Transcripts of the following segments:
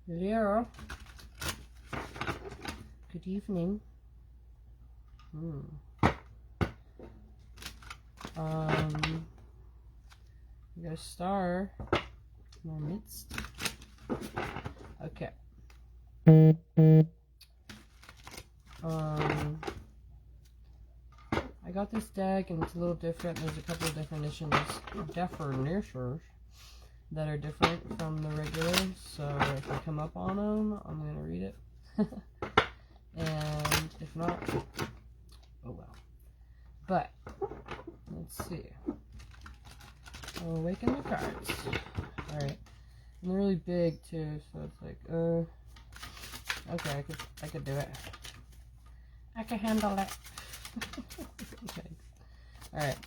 Hello. Good evening. We got a star in our midst. Okay. I got this deck and it's a little different. There's a couple of definitions that are different from the regular. So if I come up on them, I'm going to read it. And if not, oh well. But let's see. I'll awaken the cards. Alright. And they're really big too, so it's like, okay, I could do it. I can handle it. Okay. Alright.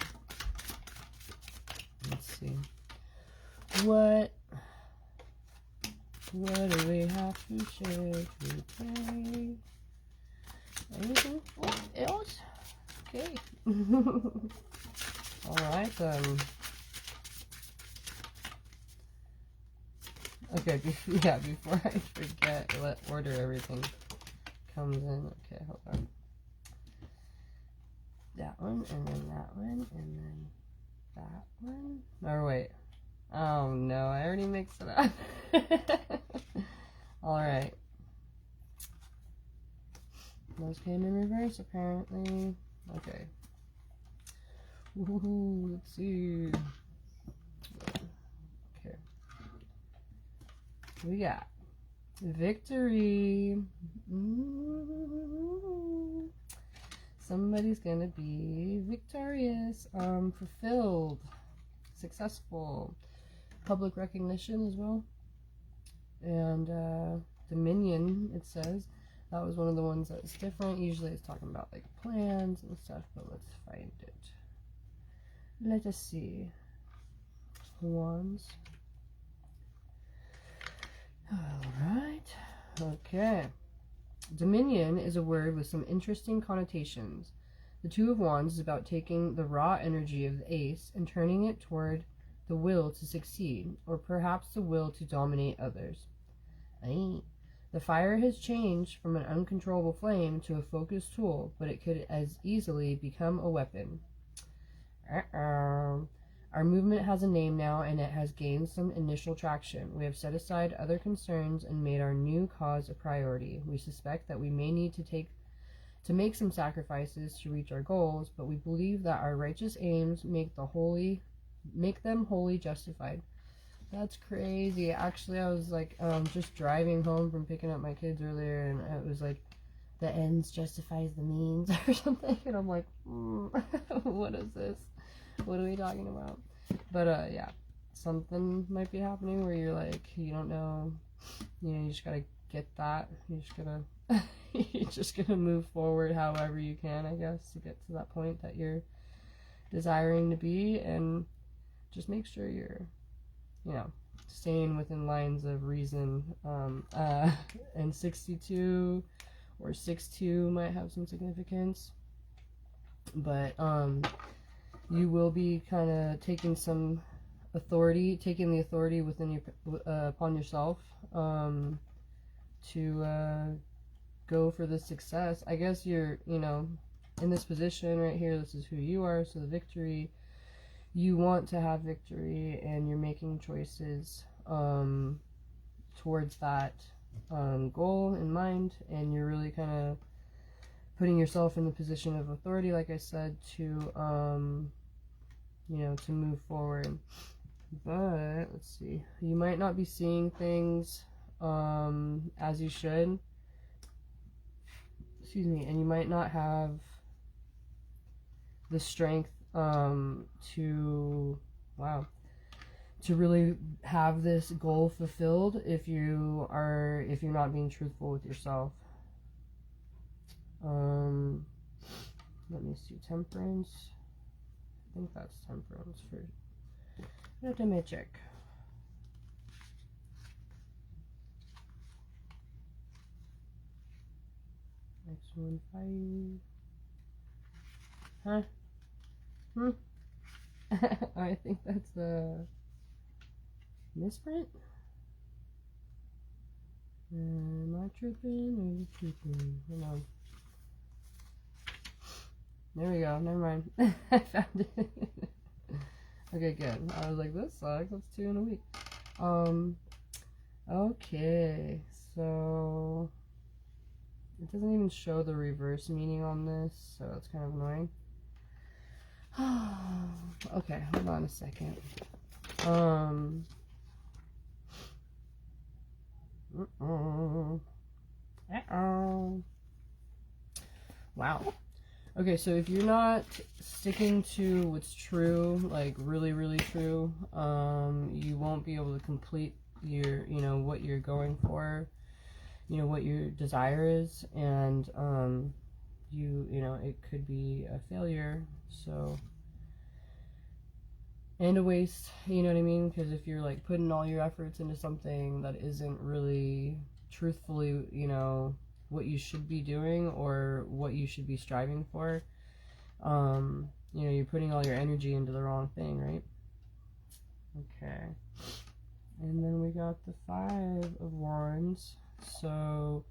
Let's see. What do we have to share today? Anything else? Okay. Alright, okay, before I forget, let order everything comes in. Okay, hold on. That one, and then that one, and then that one. Or wait. Oh no, I already mixed it up. Alright. Those came in reverse, apparently. Okay. Ooh, let's see. Okay. We got victory. Somebody's gonna be victorious, fulfilled, successful, public recognition as well, and dominion, it says. That was one of the ones that was different. Usually it's talking about like plans and stuff, but let's find it. Let us see. Wands. Alright. Okay. Dominion is a word with some interesting connotations. The Two of Wands is about taking the raw energy of the ace and turning it toward the will to succeed, or perhaps the will to dominate others. The fire has changed from an uncontrollable flame to a focused tool, but it could as easily become a weapon. Our movement has a name now, and it has gained some initial traction. We have set aside other concerns and made our new cause a priority. We suspect that we may need to make some sacrifices to reach our goals, but we believe that our righteous aims make them wholly justified. That's crazy. Actually, I was like just driving home from picking up my kids earlier, and it was like, the ends justifies the means or something, and I'm like, what is this? What are we talking about? But yeah, something might be happening where you're like, you don't know, you just gotta get that. You're just gonna move forward however you can, I guess, to get to that point that you're desiring to be, and just make sure you're, staying within lines of reason. And 62 or 6-2 might have some significance, but you will be kind of taking the authority within your upon yourself to go for the success. I guess you're in this position right here. This is who you are, so the victory, you want to have victory, and you're making choices towards that goal in mind, and you're really kind of putting yourself in the position of authority, like I said, to to move forward. But let's see, you might not be seeing things as you should, and you might not have the strength to really have this goal fulfilled if you're not being truthful with yourself. Let me see, temperance. I think that's temperance for. Let me check. Next one, 5. Huh? I think that's a misprint. Am I tripping or you tripping? Hold on. There we go. Never mind. I found it. Okay, good. I was like, this sucks. That's 2 in a week. Okay. So it doesn't even show the reverse meaning on this, so it's kind of annoying. Okay, hold on a second. Wow. Okay, so if you're not sticking to what's true, like really, really true, you won't be able to complete your, what you're going for, what your desire is, and, it could be a failure, so, and a waste, you know what I mean? Because if you're, like, putting all your efforts into something that isn't really truthfully, what you should be doing or what you should be striving for, you're putting all your energy into the wrong thing, right? Okay. And then we got the 5 of Wands. So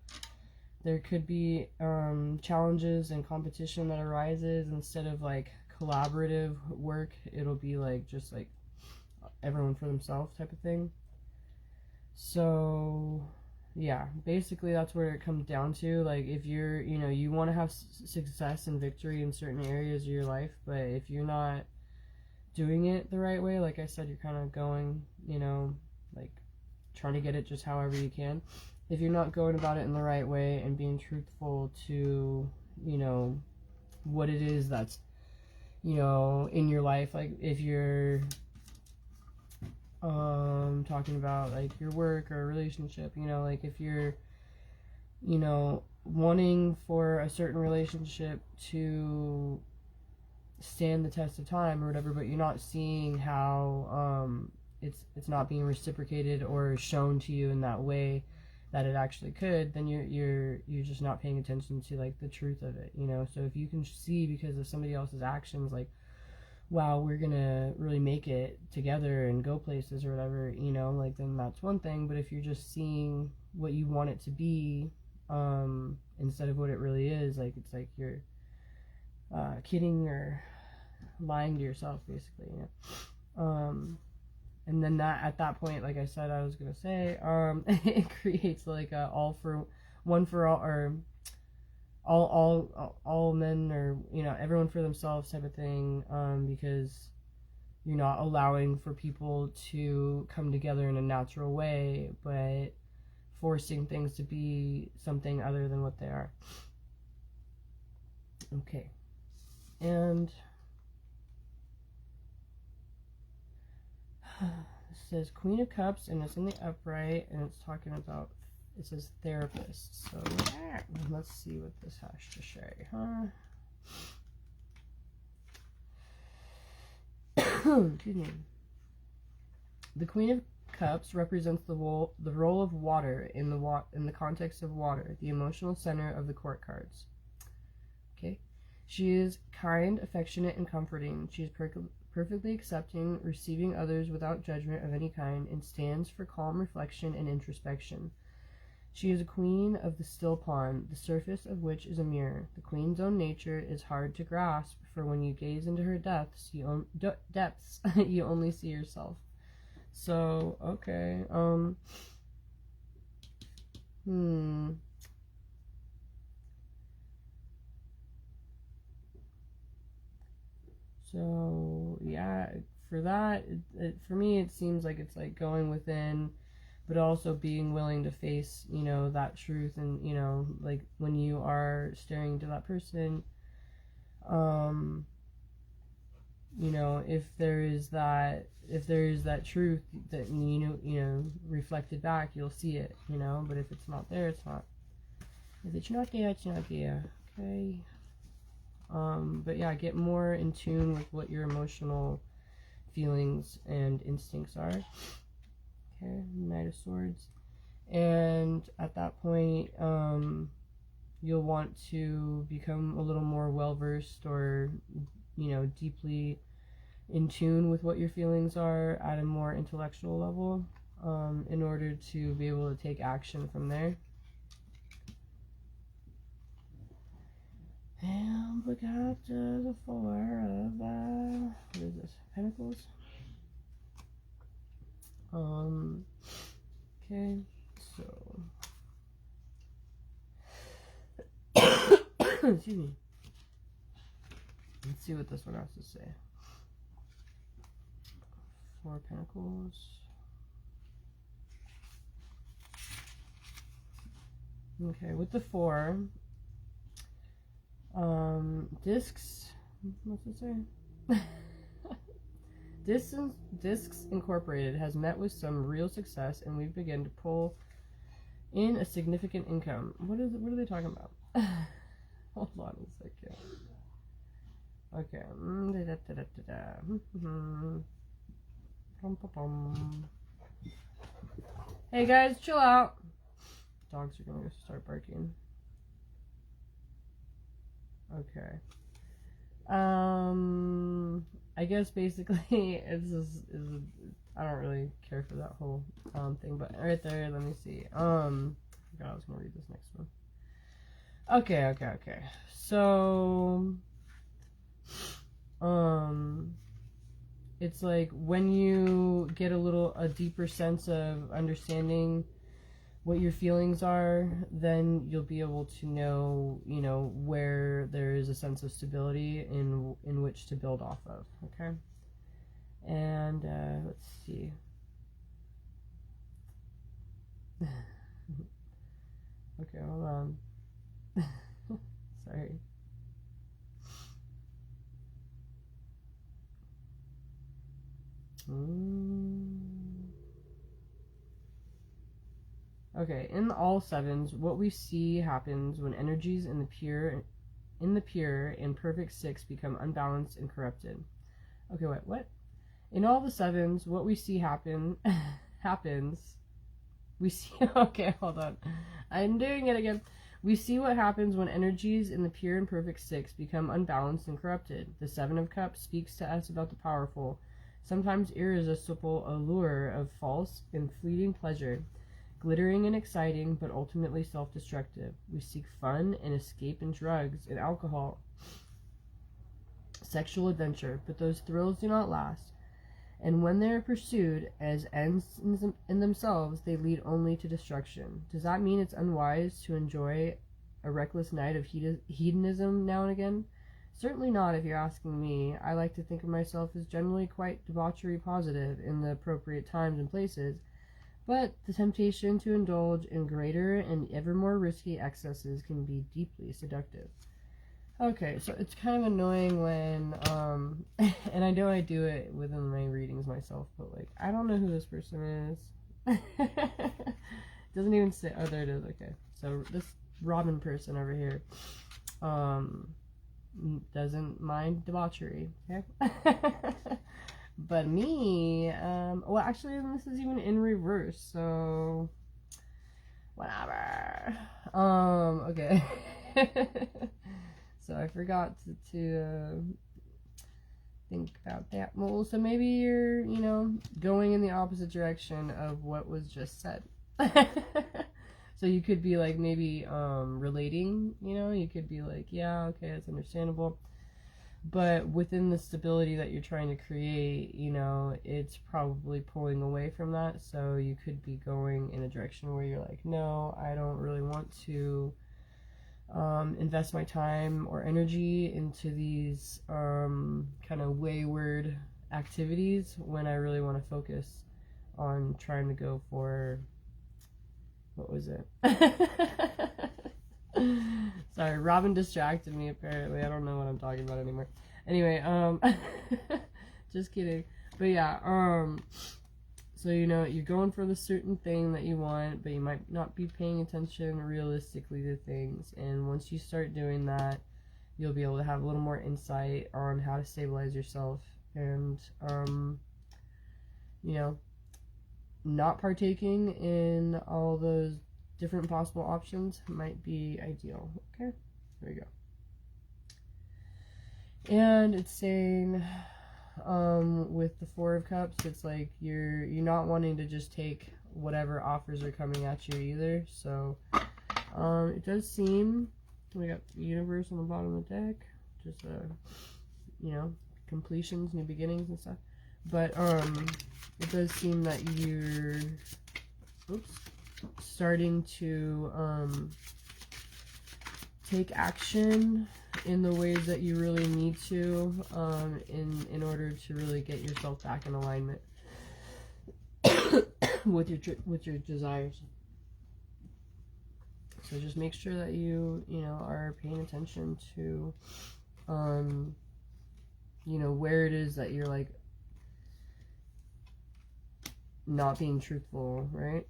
there could be challenges and competition that arises. Instead of like collaborative work, it'll be like just like everyone for themselves type of thing. So yeah, basically that's where it comes down to. Like if you're, you want to have success and victory in certain areas of your life, but if you're not doing it the right way, like I said, you're kind of going, like trying to get it just however you can. If you're not going about it in the right way and being truthful to, what it is that's, in your life, like if you're talking about like your work or a relationship, like if you're, wanting for a certain relationship to stand the test of time or whatever, but you're not seeing how it's not being reciprocated or shown to you in that way that it actually could, then you're just not paying attention to like the truth of it, So if you can see because of somebody else's actions, like, wow, we're gonna really make it together and go places or whatever, like then that's one thing. But if you're just seeing what you want it to be instead of what it really is, like it's like you're kidding or lying to yourself basically, and then that at that point, like I said, I was gonna say, it creates like a all for one for all, or all men, or everyone for themselves type of thing, because you're not allowing for people to come together in a natural way, but forcing things to be something other than what they are. Okay. And it says Queen of Cups, and it's in the upright, and it's talking about, it says therapist. So let's see what this has to say, Excuse me. The Queen of Cups represents the role of water in the context of water, the emotional center of the court cards. Okay. She is kind, affectionate, and comforting. She is perfectly accepting, receiving others without judgment of any kind, and stands for calm reflection and introspection. She is a queen of the still pond, the surface of which is a mirror. The queen's own nature is hard to grasp, for when you gaze into her depths, you only see yourself. So, okay, So, yeah, for that, for me, it seems like it's like going within, but also being willing to face, that truth. And, like when you are staring into that person, if there is that truth that, reflected back, you'll see it, but if it's not there, it's not. If it's not there, it's not there. Okay. But yeah, get more in tune with what your emotional feelings and instincts are. Okay, Knight of Swords. And at that point, you'll want to become a little more well-versed, or, deeply in tune with what your feelings are at a more intellectual level. in order to be able to take action from there. And we got the Four of, what is this, Pentacles? Okay, so, excuse me. Let's see what this one has to say. Four of Pentacles. Okay, with the four, Discs, what's it say? Discs Incorporated has met with some real success, and we've begun to pull in a significant income. What are they talking about? Hold on a second. Okay. Hey guys, chill out. Dogs are gonna start barking. Okay. I guess basically it's just, I don't really care for that whole thing, but right there, let me see. I forgot I was gonna read this next one. Okay. So it's like when you get a deeper sense of understanding what your feelings are, then you'll be able to know, where there is a sense of stability in which to build off of. Okay. And let's see. Okay, hold on. Sorry. Okay, in all sevens, what we see happens when energies in the pure and perfect six become unbalanced and corrupted. Okay, wait, what? In all the sevens, what we see happens. We see. Okay, hold on. I'm doing it again. We see what happens when energies in the pure and perfect six become unbalanced and corrupted. The Seven of Cups speaks to us about the powerful, sometimes irresistible allure of false and fleeting pleasure, glittering and exciting, but ultimately self-destructive. We seek fun and escape in drugs and alcohol, sexual adventure, but those thrills do not last. And when they are pursued as ends in themselves, they lead only to destruction. Does that mean it's unwise to enjoy a reckless night of hedonism now and again? Certainly not, if you're asking me. I like to think of myself as generally quite debauchery positive in the appropriate times and places, but the temptation to indulge in greater and ever more risky excesses can be deeply seductive. Okay, so it's kind of annoying when, and I know I do it within my readings myself, but, like, I don't know who this person is. Doesn't even say, oh, there it is, okay. So, this Robin person over here, doesn't mind debauchery, okay? But me, well, actually, this is even in reverse, so, whatever. Okay. So I forgot to think about that. Well, so maybe you're, going in the opposite direction of what was just said. So you could be like maybe relating, you could be like, yeah, okay, that's understandable. But within the stability that you're trying to create, it's probably pulling away from that. So you could be going in a direction where you're like, no, I don't really want to invest my time or energy into these kind of wayward activities when I really want to focus on trying to go for, what was it? Sorry, Robin distracted me apparently. I don't know what I'm talking about anymore. Anyway, just kidding. But yeah, so, you're going for the certain thing that you want, but you might not be paying attention realistically to things. And once you start doing that, you'll be able to have a little more insight on how to stabilize yourself. And, not partaking in all those different possible options might be ideal. Okay, there we go. And it's saying, with the Four of Cups, it's like you're not wanting to just take whatever offers are coming at you either. So it does seem we got the Universe on the bottom of the deck, just you know, completions, new beginnings and stuff. But it does seem that you're starting to take action in the ways that you really need to in order to really get yourself back in alignment with your desires. So just make sure that you are paying attention to where it is that you're like not being truthful, right?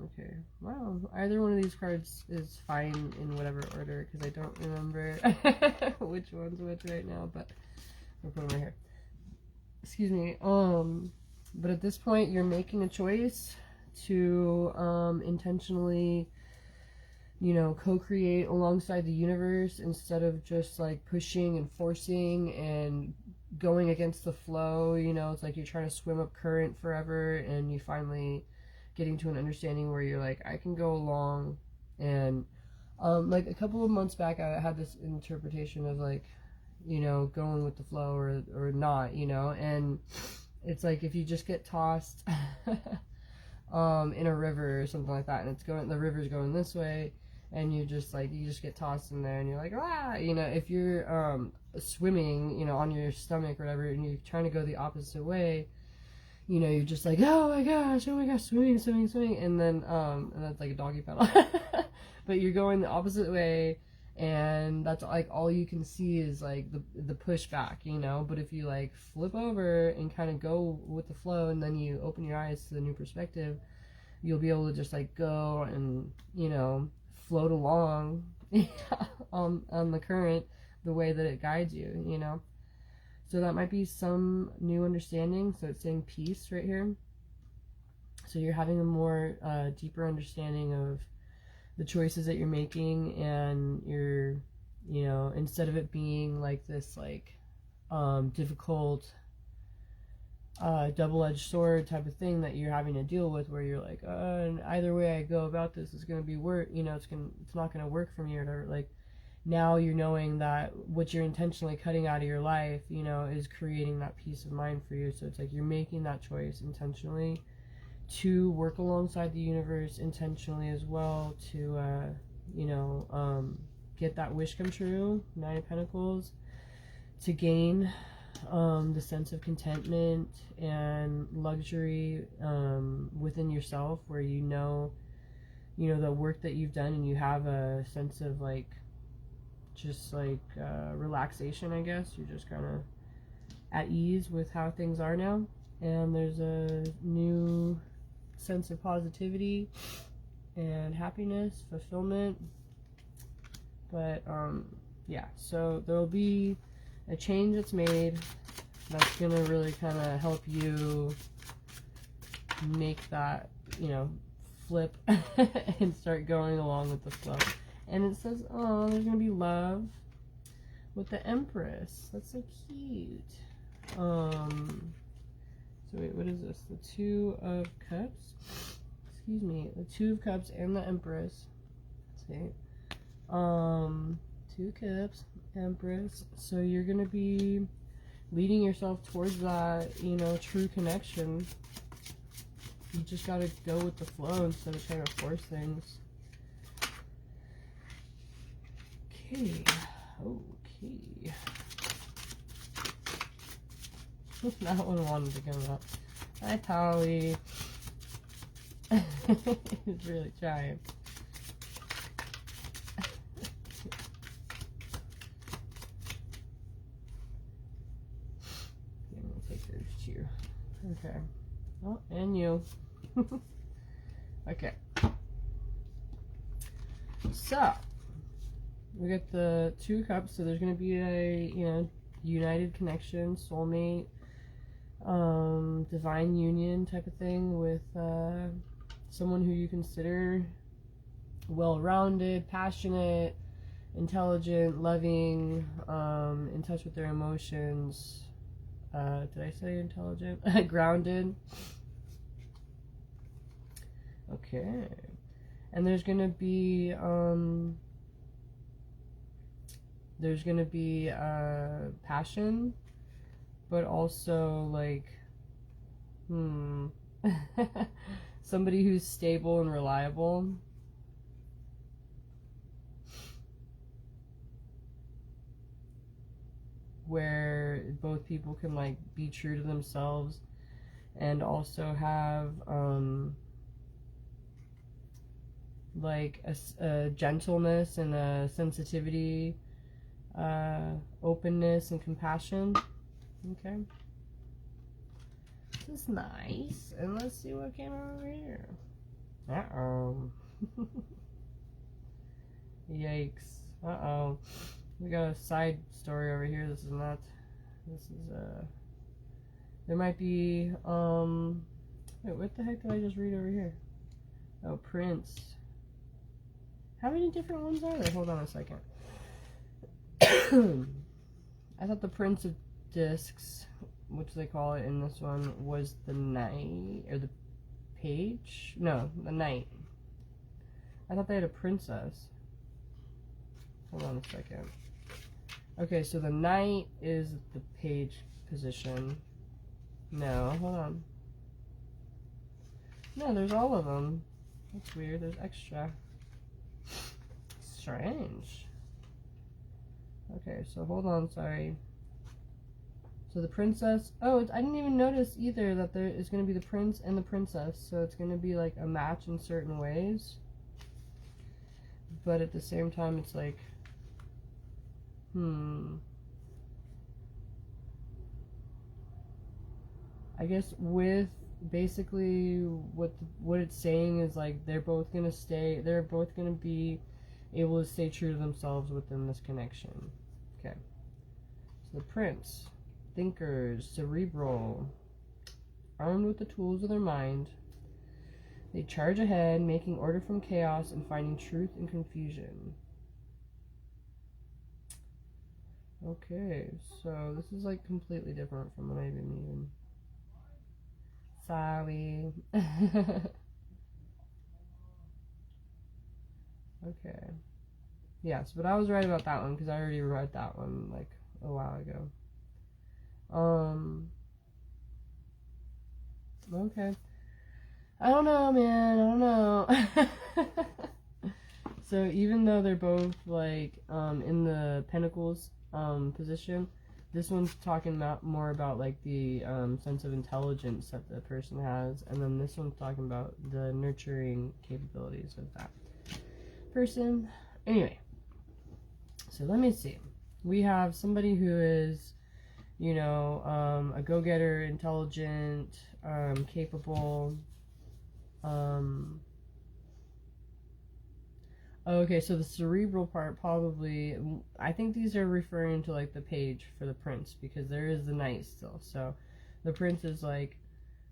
Okay, wow, either one of these cards is fine in whatever order, because I don't remember which one's which right now, but I'll put them right here. Excuse me. But at this point, you're making a choice to intentionally, co-create alongside the universe, instead of just like pushing and forcing and going against the flow. It's like you're trying to swim up current forever, and you finally getting to an understanding where you're like, I can go along. And like a couple of months back, I had this interpretation of like, going with the flow or not, and it's like if you just get tossed in a river or something like that, and the river's going this way, and you just get tossed in there, and you're like, ah, if you're swimming, on your stomach or whatever, and you're trying to go the opposite way, you're just like, oh my gosh, swimming, and then and that's like a doggy paddle. But you're going the opposite way, and that's like all you can see is like the pushback, but if you like flip over and kind of go with the flow, and then you open your eyes to the new perspective, you'll be able to just like go and float along on the current the way that it guides you. So that might be some new understanding. So it's saying peace right here. So you're having a more deeper understanding of the choices that you're making, and you're, instead of it being like this, like, difficult, double-edged sword type of thing that you're having to deal with, where you're like, and either way I go about this is going to be it's not going to work for me or whatever. Like, now you're knowing that what you're intentionally cutting out of your life, is creating that peace of mind for you. So it's like you're making that choice intentionally to work alongside the universe, intentionally as well, to get that wish come true, 9 of Pentacles, to gain the sense of contentment and luxury within yourself, where the work that you've done, and you have a sense of like just like relaxation, I guess. You're just kind of at ease with how things are now, and there's a new sense of positivity and happiness, fulfillment. But yeah, so there'll be a change that's made that's gonna really kind of help you make that flip and start going along with the flow. And it says, oh, there's going to be love with the Empress. That's so cute. So wait, what is this? The Two of Cups? Excuse me. The Two of Cups and the Empress. Let's see. 2 Cups, Empress. So you're going to be leading yourself towards that, true connection. You just got to go with the flow instead of trying to force things. Okay. That one wanted to come up. Hi, Polly. He's really trying. I'm gonna take those 2. Okay. Oh, and you. Okay. So we got the 2 Cups, so there's going to be a, united connection, soulmate, divine union type of thing with someone who you consider well-rounded, passionate, intelligent, loving, in touch with their emotions, Did I say intelligent? Grounded. Okay. And there's gonna be passion, but also like somebody who's stable and reliable. Where both people can like be true to themselves and also have like a gentleness and a sensitivity, openness and compassion. Okay, this is nice. And let's see what came over here. Yikes. We got a side story over here. This is there might be wait, what the heck did I just read over here? Oh, Prince. How many different ones are there? Hold on a second. I thought the Prince of Discs, which they call it in this one, was the knight, or the page? No, the knight. I thought they had a princess. Hold on a second. Okay, so the knight is the page position. No, hold on. No, there's all of them. That's weird. There's extra. Strange. Okay, so hold on, sorry. So the princess... Oh, I didn't even notice either that there is going to be the prince and the princess. So it's going to be like a match in certain ways. But at the same time, it's like... I guess with basically what it's saying is like they're both gonna be able to stay true to themselves within this connection. Okay. So the prince, thinkers, cerebral, armed with the tools of their mind, they charge ahead, making order from chaos and finding truth in confusion. Okay, so this is like completely different from what I've been reading. Sorry. Okay. Yes, but I was right about that one because I already read that one like a while ago. Okay. I don't know, man. I don't know. So even though they're both like in the Pentacles position, this one's talking more about like the sense of intelligence that the person has, and then this one's talking about the nurturing capabilities of that person. Anyway, so let me see. We have somebody who is, you know, a go-getter, intelligent, capable. Okay, so the cerebral part probably, I think these are referring to like the page for the prince, because there is the knight still. So the prince is like,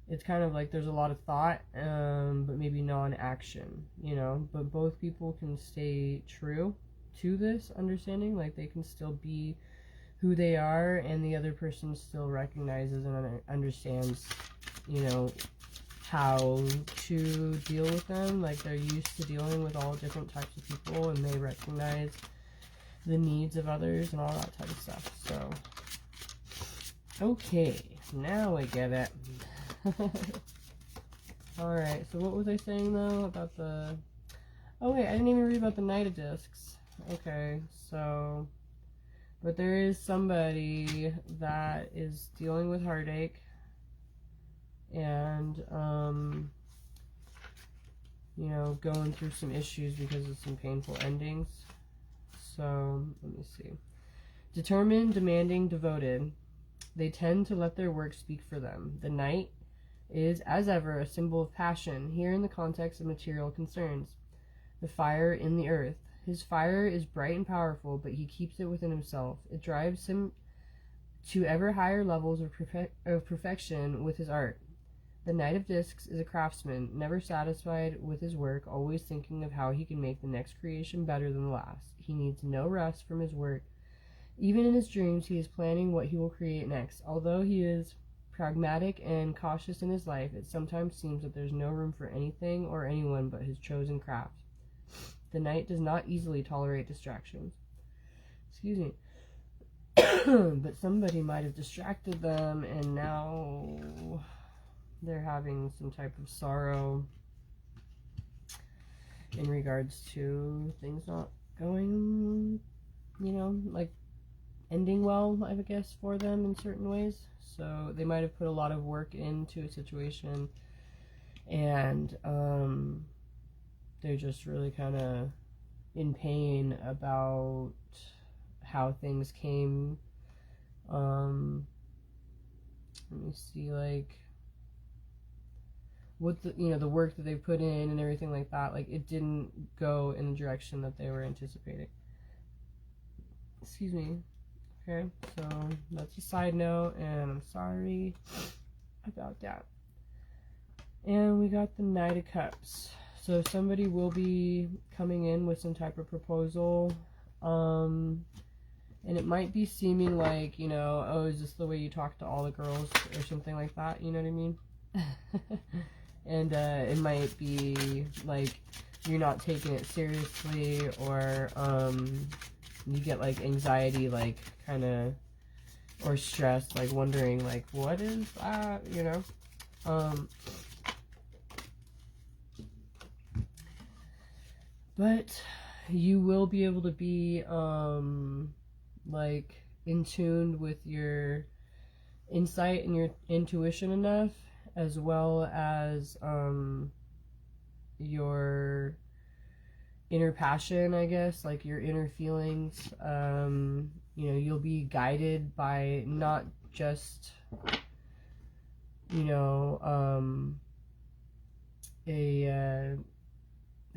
it's kind of like there's a lot of thought, but maybe non-action, you know. But both people can stay true to this understanding, like they can still be who they are, and the other person still recognizes and understands, you know, how to deal with them. Like they're used to dealing with all different types of people, and they recognize the needs of others and all that type of stuff. So, okay, now I get it. Alright, so what was I saying though about the... Oh wait, I didn't even read about the Knight of Discs. Okay, so... But there is somebody that is dealing with heartache and, you know, going through some issues because of some painful endings. So, let me see. Determined, demanding, devoted. They tend to let their work speak for them. The Knight is, as ever, a symbol of passion, here in the context of material concerns. The fire in the earth. His fire is bright and powerful, but he keeps it within himself. It drives him to ever higher levels of perfection with his art. The Knight of Discs is a craftsman, never satisfied with his work, always thinking of how he can make the next creation better than the last. He needs no rest from his work, Even in his dreams, he is planning what he will create next. Although he is pragmatic and cautious in his life, it sometimes seems that there's no room for anything or anyone but his chosen craft. The knight does not easily tolerate distractions. Excuse me. But somebody might have distracted them, and now they're having some type of sorrow in regards to things not going, like ending well, I guess, for them in certain ways. So they might have put a lot of work into a situation, and they're just really kind of in pain about how things came. Let me see, like, what the work that they put in and everything like that, like, it didn't go in the direction that they were anticipating. Excuse me. Okay, so that's a side note, and I'm sorry about that. And we got the Knight of Cups. So somebody will be coming in with some type of proposal, and it might be seeming like, oh, is this the way you talk to all the girls or something like that, you know what I mean? And it might be like you're not taking it seriously, or you get like anxiety, like kind of, or stress, like wondering like, what is that, but you will be able to be like in tune with your insight and your intuition enough, as well as your inner passion, I guess, like your inner feelings. You'll be guided by not just a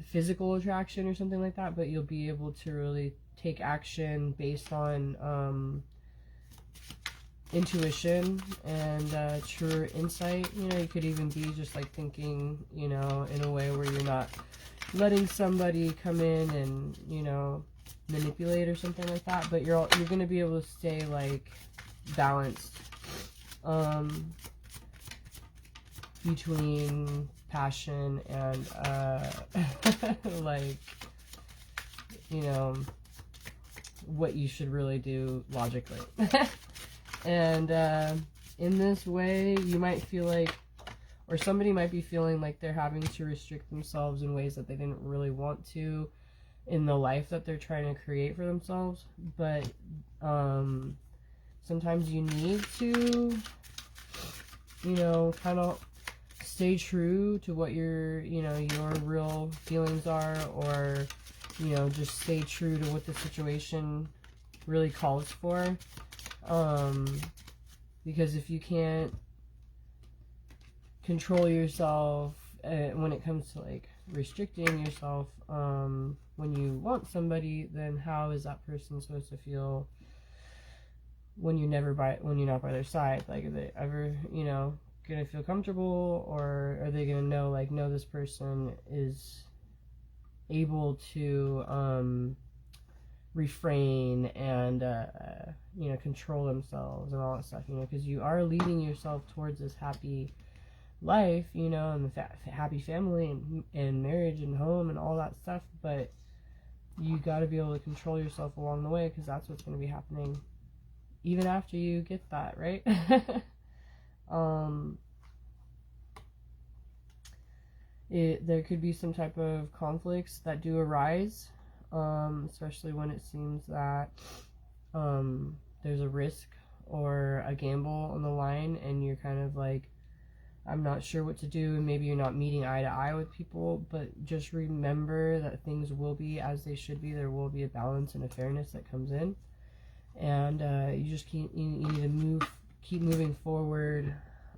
physical attraction or something like that, but you'll be able to really take action based on intuition and true insight. You could even be just like thinking, in a way where you're not letting somebody come in and, manipulate or something like that, but you're going to be able to stay like balanced between passion and like, what you should really do logically. And in this way, you might feel like, or somebody might be feeling like they're having to restrict themselves in ways that they didn't really want to in the life that they're trying to create for themselves. But sometimes you need to, kind of stay true to what your real feelings are, or, just stay true to what the situation really calls for. Because if you can't control yourself when it comes to like restricting yourself when you want somebody, then how is that person supposed to feel when you're not by their side? Like, are they ever gonna feel comfortable, or are they gonna know, like, no, this person is able to refrain and control themselves and all that stuff, because you are leading yourself towards this happy life, and the happy family and marriage and home and all that stuff, but you got to be able to control yourself along the way, because that's what's going to be happening even after you get that, right? There could be some type of conflicts that do arise, especially when it seems that there's a risk or a gamble on the line, and you're kind of like, I'm not sure what to do, and maybe you're not meeting eye to eye with people, but just remember that things will be as they should be. There will be a balance and a fairness that comes in, and you need to keep moving forward,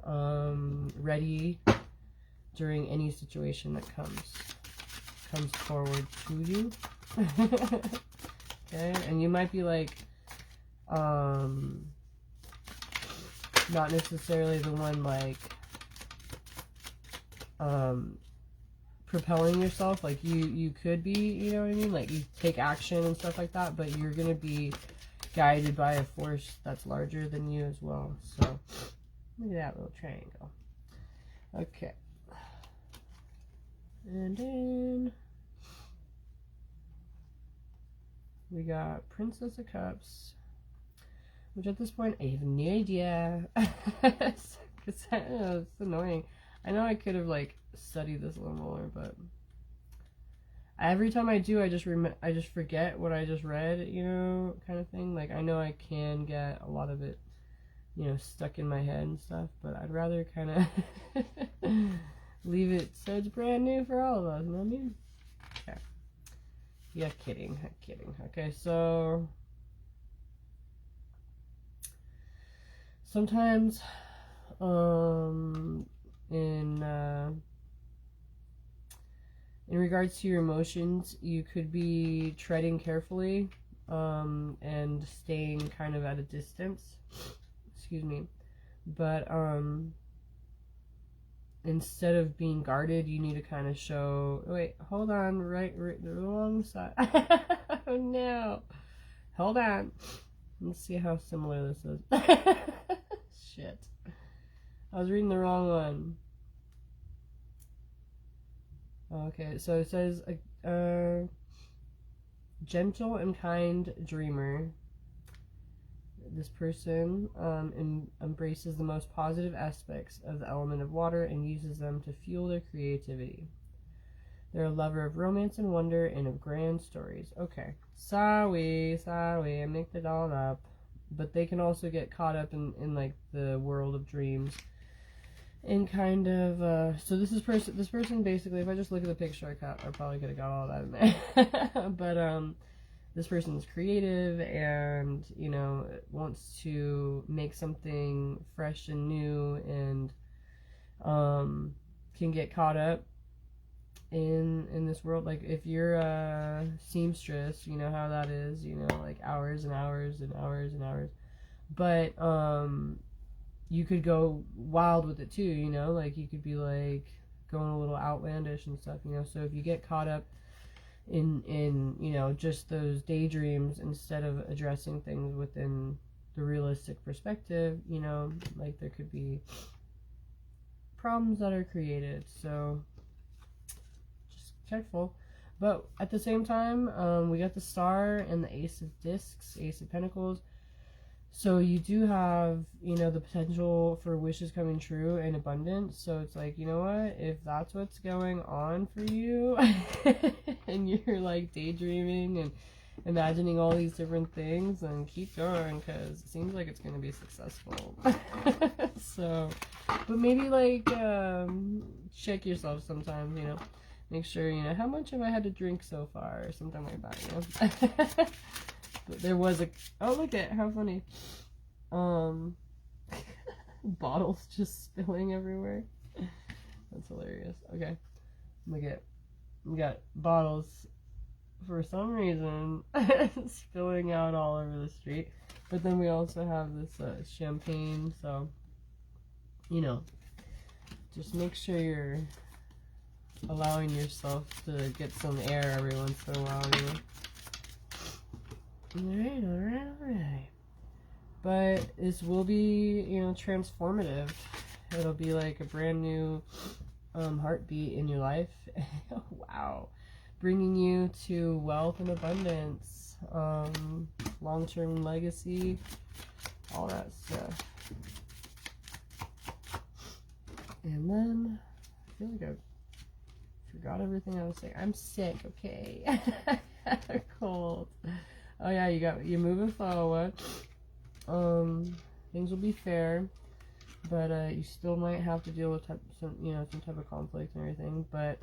ready during any situation that comes forward to you. Okay, and you might be like, not necessarily the one like propelling yourself, like you could be, like you take action and stuff like that, but you're gonna be guided by a force that's larger than you as well. So look at that little triangle. Okay. And then we got Princess of Cups, which at this point I have no idea. Because it's annoying. I know I could have like studied this a little more, but every time I do, I just forget what I just read, you know, kind of thing. Like I know I can get a lot of it, you know, stuck in my head and stuff, but I'd rather kind of leave it so it's brand new for all of us. You know what I mean? Okay. Yeah, kidding. Okay, so sometimes, in regards to your emotions, you could be treading carefully, and staying kind of at a distance. Excuse me. But, instead of being guarded, you need to kind of show, wait, hold on, right, the wrong side. Oh no. Hold on. Let's see how similar this is. Shit. I was reading the wrong one. Okay, so it says, gentle and kind dreamer. This person embraces the most positive aspects of the element of water and uses them to fuel their creativity. They're a lover of romance and wonder and of grand stories. Okay. Sorry, I mixed it all up. But they can also get caught up in like the world of dreams. And kind of, so this person basically, if I just look at the picture, I probably could have got all that in there. But, this person is creative and, you know, wants to make something fresh and new, and can get caught up in this world. Like if you're a seamstress, you know how that is, you know, like hours and hours and hours and hours. But you could go wild with it too, you know, like you could be like going a little outlandish and stuff, you know. So if you get caught up in you know, just those daydreams instead of addressing things within the realistic perspective, you know, like there could be problems that are created. So just careful. But at the same time, we got the Star and the Ace of Discs, Ace of Pentacles. So you do have, you know, the potential for wishes coming true and abundance. So it's like, you know what, if that's what's going on for you and you're like daydreaming and imagining all these different things, then keep going, because it seems like it's going to be successful. So, but maybe like check yourself sometimes, you know, make sure, you know, how much have I had to drink so far or something like that, you know. But there was a, oh look at how funny, bottles just spilling everywhere. That's hilarious. Okay, look at, we got bottles for some reason spilling out all over the street. But then we also have this champagne. So, you know, just make sure you're allowing yourself to get some air every once in a while, you know. Alright. But this will be, you know, transformative. It'll be like a brand new heartbeat in your life. Wow. Bringing you to wealth and abundance, long-term legacy, all that stuff. And then, I feel like I forgot everything I was saying. I'm sick, okay? I had a cold. Oh yeah, you're moving forward. Things will be fair, but you still might have to deal with some type of conflict and everything. But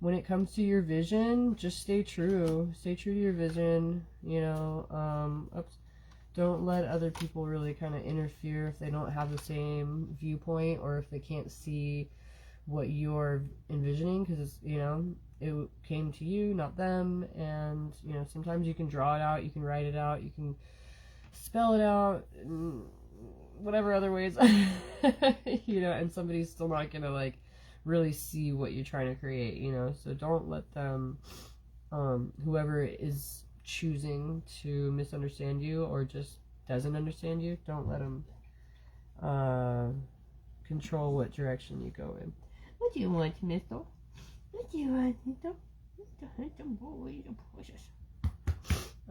when it comes to your vision, just stay true. Stay true to your vision. You know, don't let other people really kind of interfere if they don't have the same viewpoint or if they can't see what you're envisioning, because it's, you know, it came to you, not them. And, you know, sometimes you can draw it out, you can write it out, you can spell it out, whatever other ways, you know, and somebody's still not gonna, like, really see what you're trying to create, you know. So don't let them, whoever is choosing to misunderstand you or just doesn't understand you, don't let him control what direction you go in. What do you want, Mister? What do you want, Mister?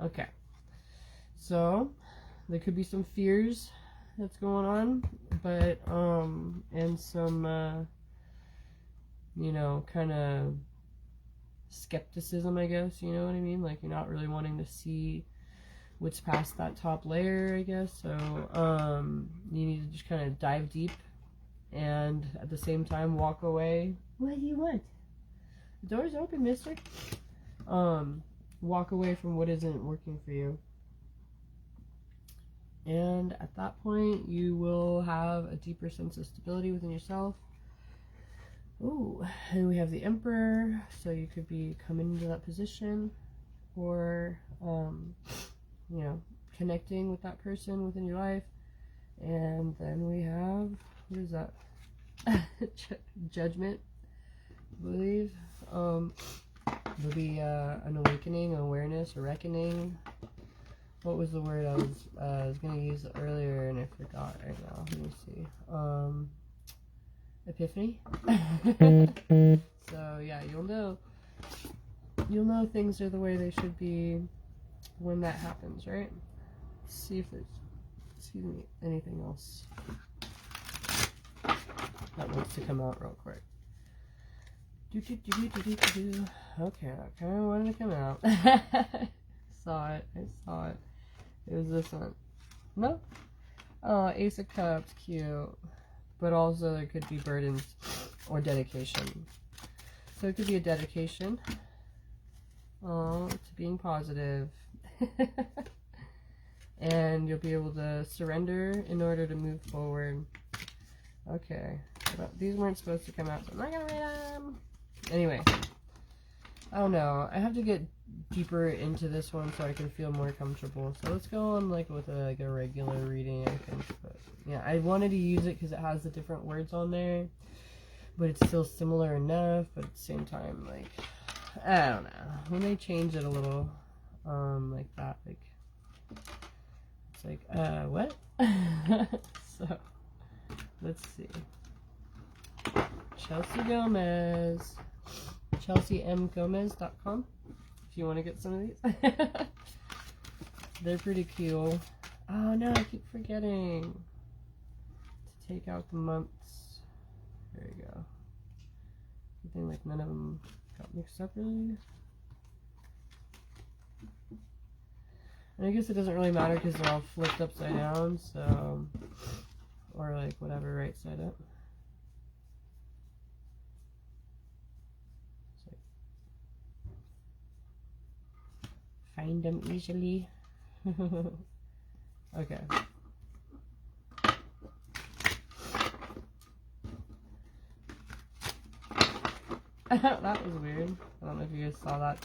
Okay. So there could be some fears that's going on, but and some you know, kind of skepticism, I guess, you know what I mean? Like, you're not really wanting to see what's past that top layer, I guess. So you need to just kind of dive deep and at the same time walk away. What do you want? The door's open, mister. Walk away from what isn't working for you. And at that point, you will have a deeper sense of stability within yourself. Ooh, and we have the Emperor, so you could be coming into that position, or you know, connecting with that person within your life. And then we have, what is that? Judgment, I believe. There'll be an awakening, awareness, a reckoning. What was the word I was going to use earlier and I forgot right now? Let me see. Epiphany. So yeah, you'll know things are the way they should be when that happens, right? Let's see if there's, excuse me, anything else that wants to come out real quick. Okay, that kind of wanted to come out. I saw it. It was this one. No? Oh, Ace of Cups, cute. But also there could be burdens or dedication. So it could be a dedication to being positive. And you'll be able to surrender in order to move forward. Okay. But these weren't supposed to come out, so I'm not going to read them. Anyway. I don't know. I have to get deeper into this one so I can feel more comfortable. So let's go on like with a regular reading, I think. But yeah, I wanted to use it because it has the different words on there, but it's still similar enough. But at the same time, like, I don't know, when they change it a little, like that, like it's like, what? So let's see. Chelsea Gomez. ChelseaMGomez.com if you want to get some of these. They're pretty cool. Oh no, I keep forgetting to take out the months. There you go. I think like none of them got mixed up really. And I guess it doesn't really matter because they're all flipped upside down, so, or like whatever, right side up. Find them easily. Okay. That was weird. I don't know if you guys saw that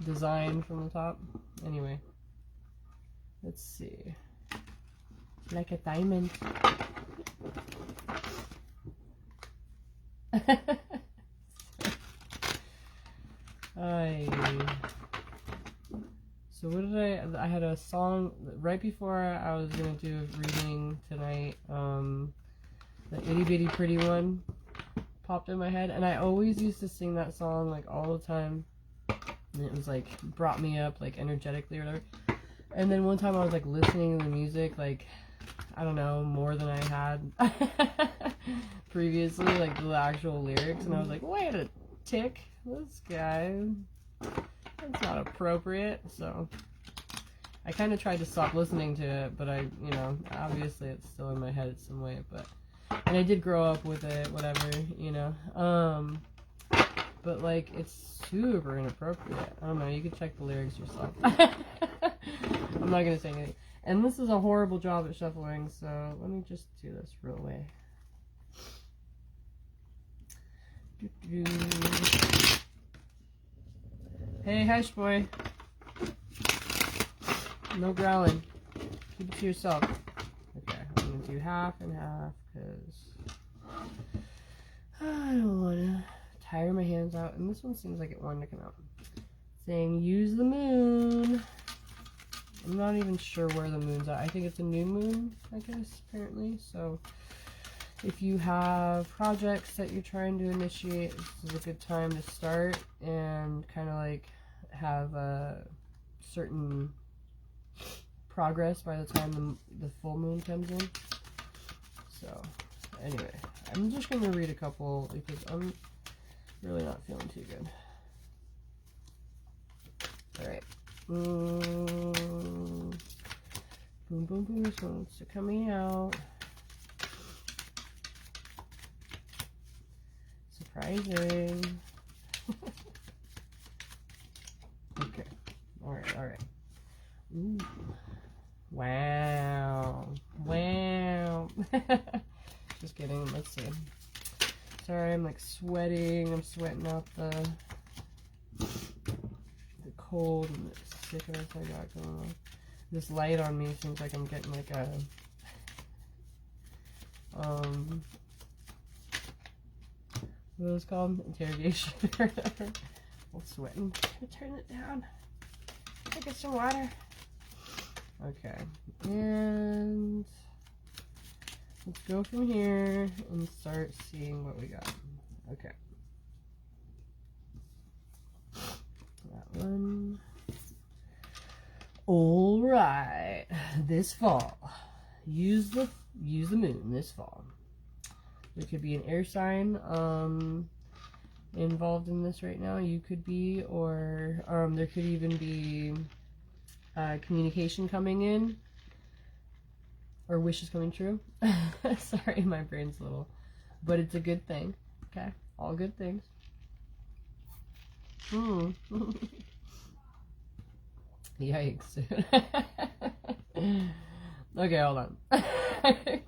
design from the top. Anyway. Let's see. Like a diamond. So what did I had a song right before I was gonna do a reading tonight. The Itty Bitty Pretty One popped in my head, and I always used to sing that song like all the time, and it was like brought me up like energetically or whatever. And then one time I was like listening to the music, like I don't know, more than I had previously, like the actual lyrics, and I was like, wait a tick, this guy, that's not appropriate. So I kind of tried to stop listening to it, but you know, obviously it's still in my head some way, but, and I did grow up with it, whatever, you know, but like, it's super inappropriate. I don't know, you can check the lyrics yourself. I'm not gonna say anything. And this is a horrible job at shuffling, so let me just do this real way. Hey, hush boy. No growling. Keep it to yourself. Okay, I'm gonna do half and half, because I don't wanna tire my hands out. And this one seems like it wanted to come out. saying use the moon. I'm not even sure where the moon's at. I think it's a new moon, I guess, apparently. So if you have projects that you're trying to initiate, this is a good time to start and kind of like have a certain progress by the time the full moon comes in. So anyway, I'm just going to read a couple because I'm really not feeling too good. Alright. Boom, boom, boom. This one's coming out. Surprising. Okay. Alright. Ooh. Wow. Wow. Just kidding. Let's see. Sorry, I'm like sweating. I'm sweating out the cold and the sickness I got going on. This light on me seems like I'm getting like a what is it called? Interrogation or whatever. I'm sweating. Turn it down. Get some water. Okay. And let's go from here and start seeing what we got. Okay. That one. All right. This fall, use the moon this fall. There could be an air sign involved in this right now. You could be, or there could even be communication coming in, or wishes coming true. Sorry, my brain's a little, but it's a good thing. Okay, all good things. Yikes. Okay, hold on.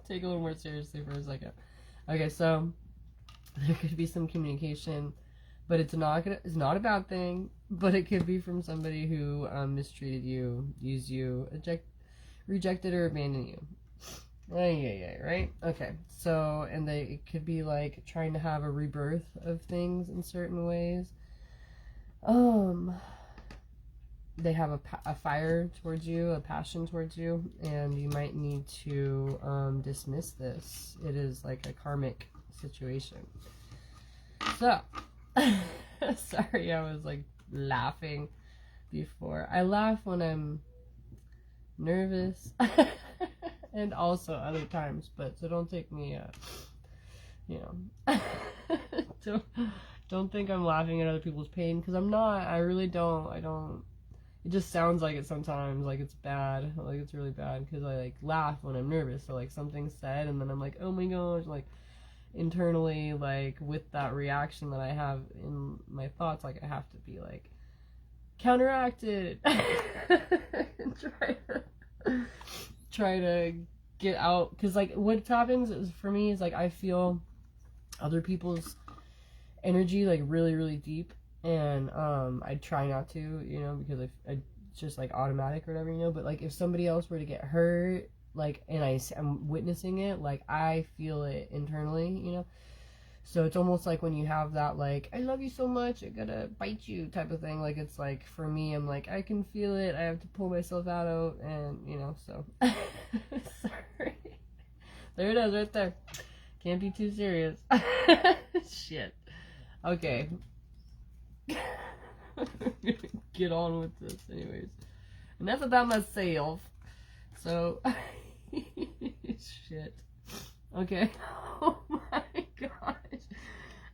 Take a little more seriously for a second. Okay, so there could be some communication, but it's not a bad thing, but it could be from somebody who mistreated you, used you, rejected or abandoned you. Right? Okay, so, and it could be like trying to have a rebirth of things in certain ways. They have a fire towards you, a passion towards you, and you might need to dismiss this. It is like a karmic situation. So, sorry, I was like laughing before. I laugh when I'm nervous and also other times, but so don't take me, don't think I'm laughing at other people's pain, because I'm not. I really don't. It just sounds like it sometimes, like it's bad, like it's really bad, because I like laugh when I'm nervous, so like something's said and then I'm like, oh my gosh, like internally, like with that reaction that I have in my thoughts, like I have to be like counteracted and try to get out, because like what happens is, for me, is like I feel other people's energy like really, really deep. And I try not to, because I just like automatic or whatever, but like if somebody else were to get hurt, like, and I'm witnessing it, like I feel it internally, so it's almost like when you have that like, I love you so much, I gotta bite you type of thing. Like it's like, for me, I'm like, I can feel it, I have to pull myself out, and so sorry, there it is right there, can't be too serious. Shit. Okay. Get on with this anyways, enough about myself. So shit. Okay. Oh my gosh,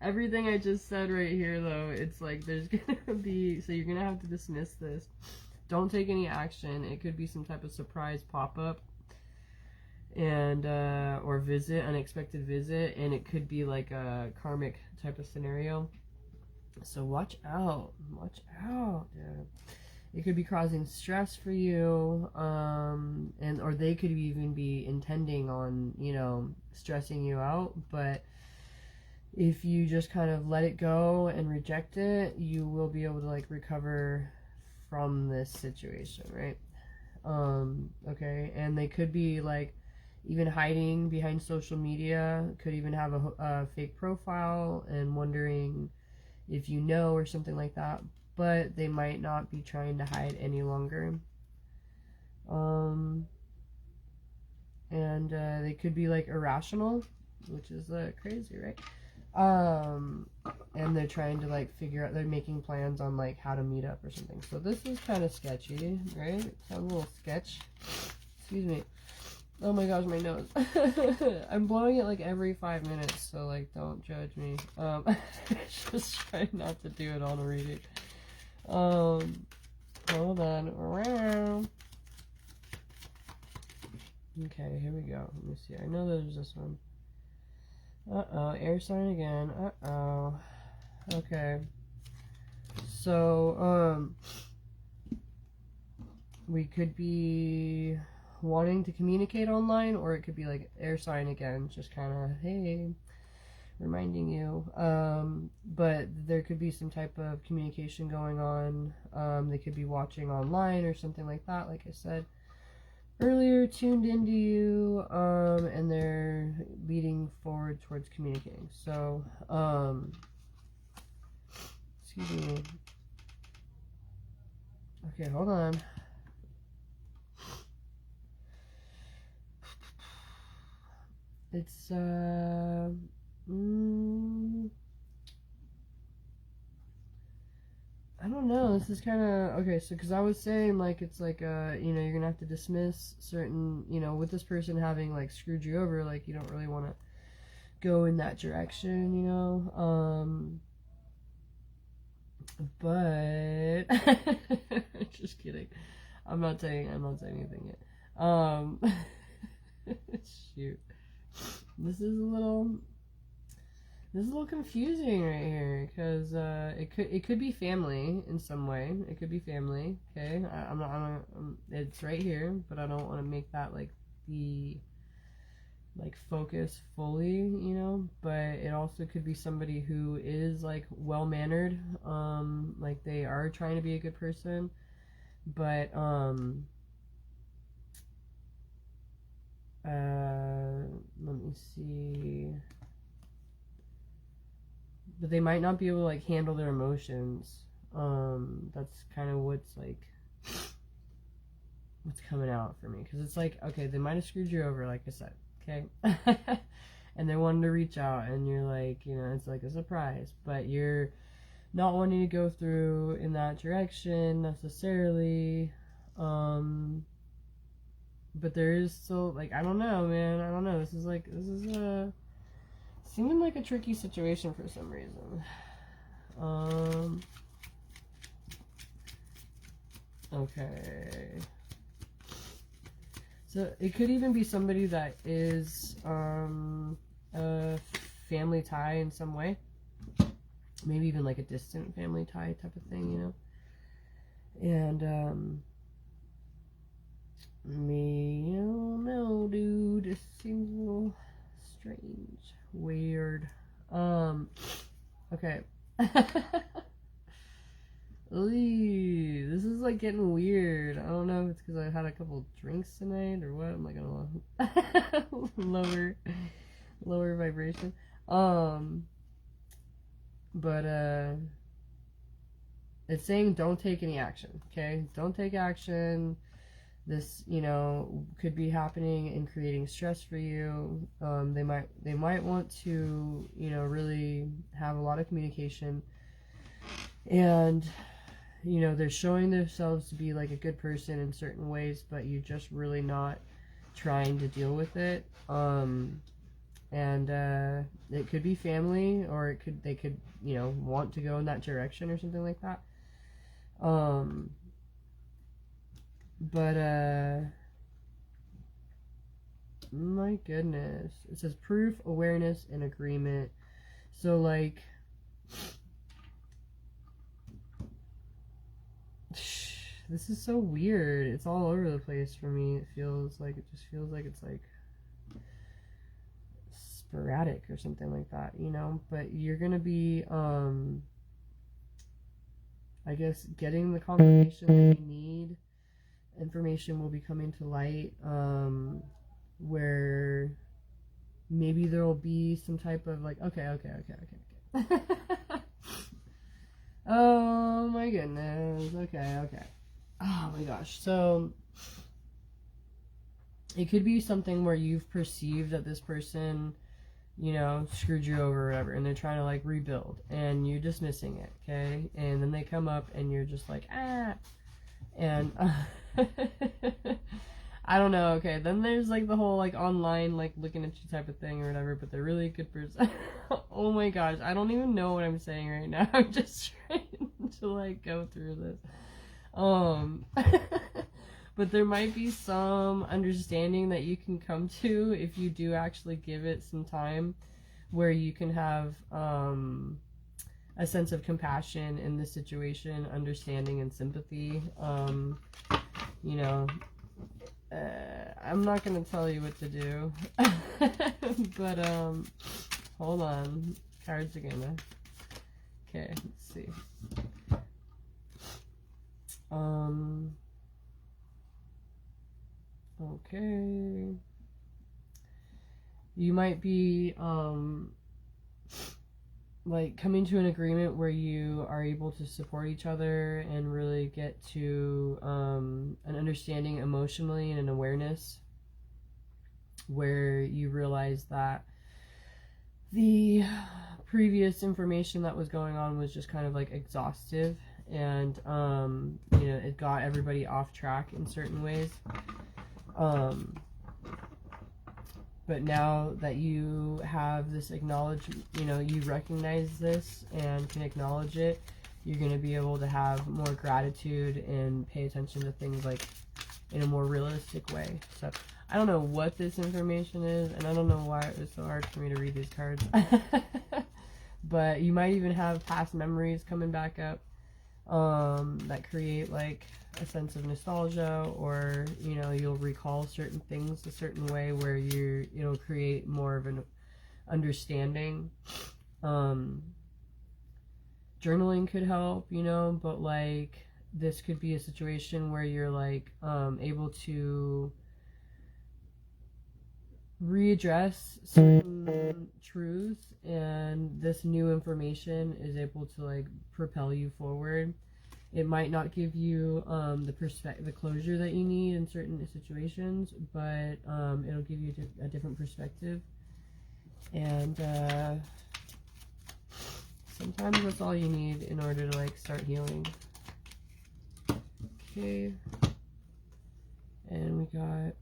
everything I just said right here, though, it's like there's gonna be, so you're gonna have to dismiss this. Don't take any action. It could be some type of surprise pop-up and or unexpected visit, and it could be like a karmic type of scenario. So watch out, dude. It could be causing stress for you, or they could even be intending on, stressing you out. But if you just kind of let it go and reject it, you will be able to like recover from this situation, right? Okay, and they could be like even hiding behind social media, could even have a fake profile and wondering if or something like that. but they might not be trying to hide any longer. And they could be like irrational, which is crazy, right? And they're trying to like figure out, they're making plans on like how to meet up or something. So this is kind of sketchy, right? Sounds a little sketch. Excuse me. Oh my gosh, my nose. I'm blowing it like every 5 minutes, so like don't judge me. Just try not to do it on a reading. Hold on. Okay, here we go. Let me see. I know there's this one. Air sign again. Okay. So, we could be wanting to communicate online, or it could be like air sign again, just kind of, hey, reminding you. But there could be some type of communication going on. They could be watching online or something like that, like I said earlier, tuned into you, and they're leading forward towards communicating. So, excuse me. Okay, hold on. It's, I don't know, this is kind of, okay, so, because I was saying, like, it's like, you know, you're gonna have to dismiss certain, you know, with this person having, like, screwed you over, like, you don't really want to go in that direction, you know, but, just kidding, I'm not saying anything yet, shoot, this is a little confusing right here, because it could be family in some way. It could be family. Okay, I'm not. It's right here, but I don't want to make that like the focus fully, you know. But it also could be somebody who is like well mannered, like they are trying to be a good person, but let me see. But they might not be able to like handle their emotions. That's kind of what's coming out for me, because it's like, okay, they might have screwed you over, like I said, okay, and they're wanting to reach out, and you're like, you know, it's like a surprise, but you're not wanting to go through in that direction necessarily. But there is still, like, I don't know, man, I don't know. This is seeming like a tricky situation for some reason. Okay. So it could even be somebody that is a family tie in some way. Maybe even like a distant family tie type of thing, you know? And me, I don't know, dude. This seems a little strange. Weird. Okay. Ooh, this is like getting weird. I don't know if it's because I had a couple drinks tonight or what. I'm like gonna lower vibration. But it's saying don't take any action. Okay, don't take action. This, you know, could be happening and creating stress for you. They might want to, you know, really have a lot of communication, and, you know, they're showing themselves to be like a good person in certain ways, but you're just really not trying to deal with it. And it could be family, or they could, you know, want to go in that direction or something like that. But, my goodness. It says proof, awareness, and agreement. So, like, this is so weird. It's all over the place for me. It just feels like it's, like, sporadic or something like that, you know? But you're gonna be, I guess, getting the confirmation that you need. Information will be coming to light, where maybe there will be some type of like, okay. Oh my goodness. Okay. Oh my gosh. So it could be something where you've perceived that this person, screwed you over or whatever, and they're trying to like rebuild, and you're dismissing it, okay? And then they come up, and you're just like, and I don't know, okay? Then there's like the whole like online like looking at you type of thing or whatever, but they're really a good person. Oh my gosh, I don't even know what I'm saying right now. I'm just trying to like go through this. But there might be some understanding that you can come to if you do actually give it some time, where you can have a sense of compassion in the situation, understanding and sympathy. I'm not going to tell you what to do, but hold on, cards are gonna, okay, let's see. Okay. You might be like coming to an agreement where you are able to support each other and really get to an understanding emotionally and an awareness, where you realize that the previous information that was going on was just kind of like exhaustive, and it got everybody off track in certain ways. But now that you have this acknowledgement, you recognize this and can acknowledge it, you're going to be able to have more gratitude and pay attention to things like in a more realistic way. So I don't know what this information is, and I don't know why it was so hard for me to read these cards. But you might even have past memories coming back up that create like a sense of nostalgia, or you'll recall certain things a certain way where it'll create more of an understanding. Journaling could help, but like this could be a situation where you're like able to readdress certain truths, and this new information is able to like propel you forward. It might not give you the closure that you need in certain situations, but it'll give you a different perspective, and sometimes that's all you need in order to like start healing. Okay, and we got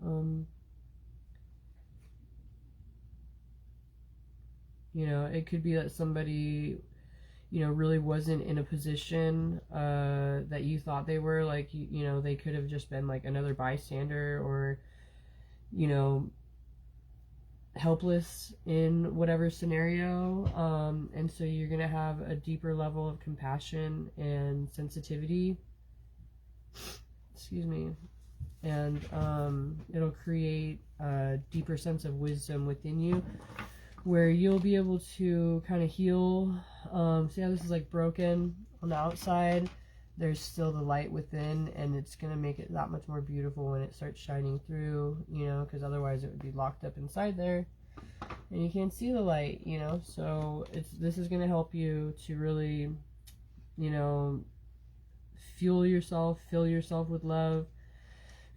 it could be that somebody really wasn't in a position that you thought they were. Like, they could have just been like another bystander, or, helpless in whatever scenario. And so you're going to have a deeper level of compassion and sensitivity. Excuse me. And it'll create a deeper sense of wisdom within you, where you'll be able to kind of heal. See how this is like broken on the outside? There's still the light within, and it's going to make it that much more beautiful when it starts shining through, because otherwise it would be locked up inside there and you can't see the light, so this is going to help you to really, fuel yourself, fill yourself with love,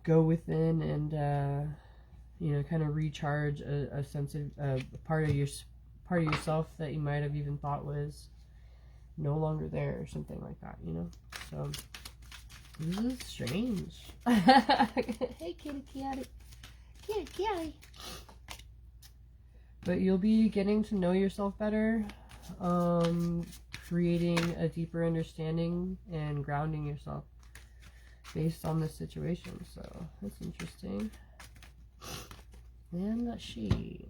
go within, and kind of recharge a sense of part of yourself that you might have even thought was no longer there, or something like that. So this is strange. Hey, kitty. But you'll be getting to know yourself better, creating a deeper understanding and grounding yourself based on this situation. So that's interesting. And let's see.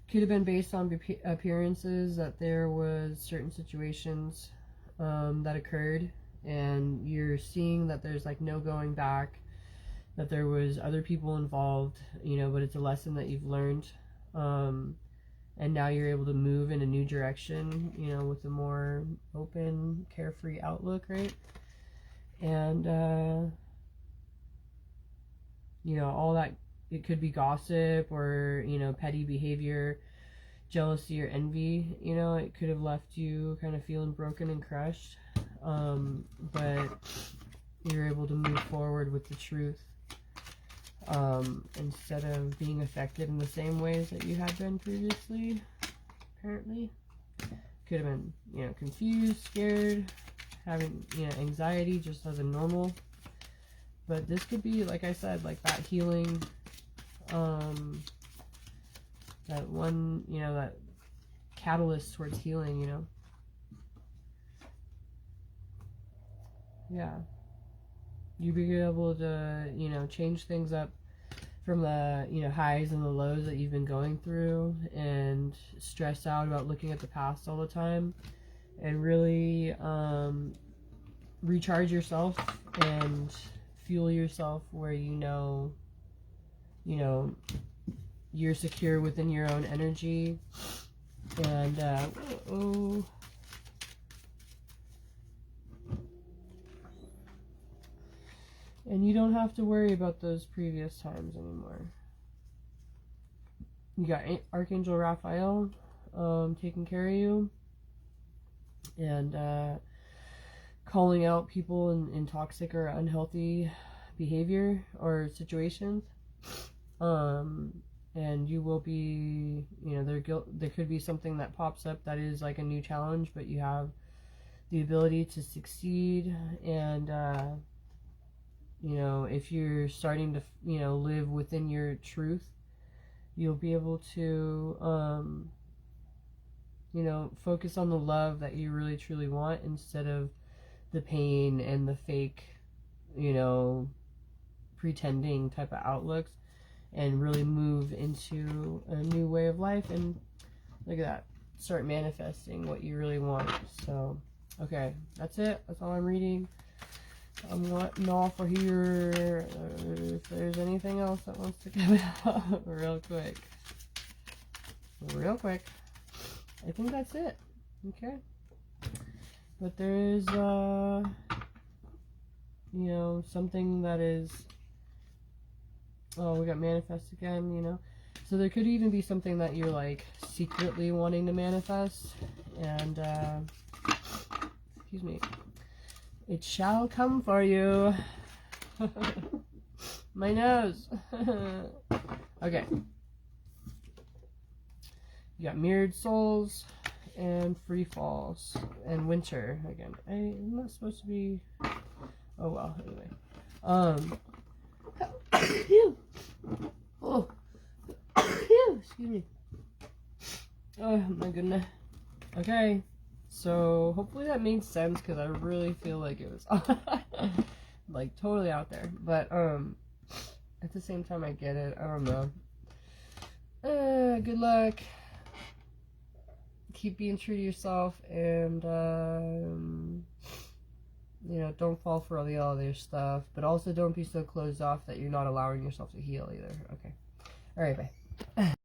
Could have been based on appearances, that there was certain situations that occurred, and you're seeing that there's like no going back, that there was other people involved, but it's a lesson that you've learned, and now you're able to move in a new direction, with a more open, carefree outlook, right? And all that, it could be gossip or petty behavior. jealousy or envy. You know, it could have left you kind of feeling broken and crushed, but you're able to move forward with the truth, instead of being affected in the same ways that you had been previously. Apparently, could have been, you know, confused, scared, having, you know, anxiety just as a normal. But this could be, like I said, like that healing, that one, you know, that catalyst towards healing, you know. Yeah. You be able to, you know, change things up from the, you know, highs and the lows that you've been going through, and stress out about looking at the past all the time, and really recharge yourself and fuel yourself where you know you're secure within your own energy. And and you don't have to worry about those previous times anymore. You got Archangel Raphael taking care of you, and calling out people in toxic or unhealthy behavior or situations. And you will be, you know, there could be something that pops up that is like a new challenge, but you have the ability to succeed. And you know, if you're starting to, you know, live within your truth, you'll be able to you know, focus on the love that you really truly want, instead of the pain and the fake, you know, pretending type of outlooks, and really move into a new way of life. And look at that, start manifesting what you really want. So okay, that's it. That's all I'm reading. I'm wanting off of here. If there's anything else that wants to come out real quick. I think that's it. Okay. But there is, you know, something that is, oh, we got manifest again, you know. So there could even be something that you're, like, secretly wanting to manifest. And, excuse me. It shall come for you. My nose. Okay. You got mirrored souls and free falls and winter again. I'm not supposed to be. Oh well. Anyway. Oh. Excuse me. Oh my goodness. Okay. So hopefully that made sense, because I really feel like it was like totally out there. But at the same time I get it. I don't know. Good luck. Keep being true to yourself, and you know, don't fall for all the other stuff, but also don't be so closed off that you're not allowing yourself to heal either. Okay. Alright, bye.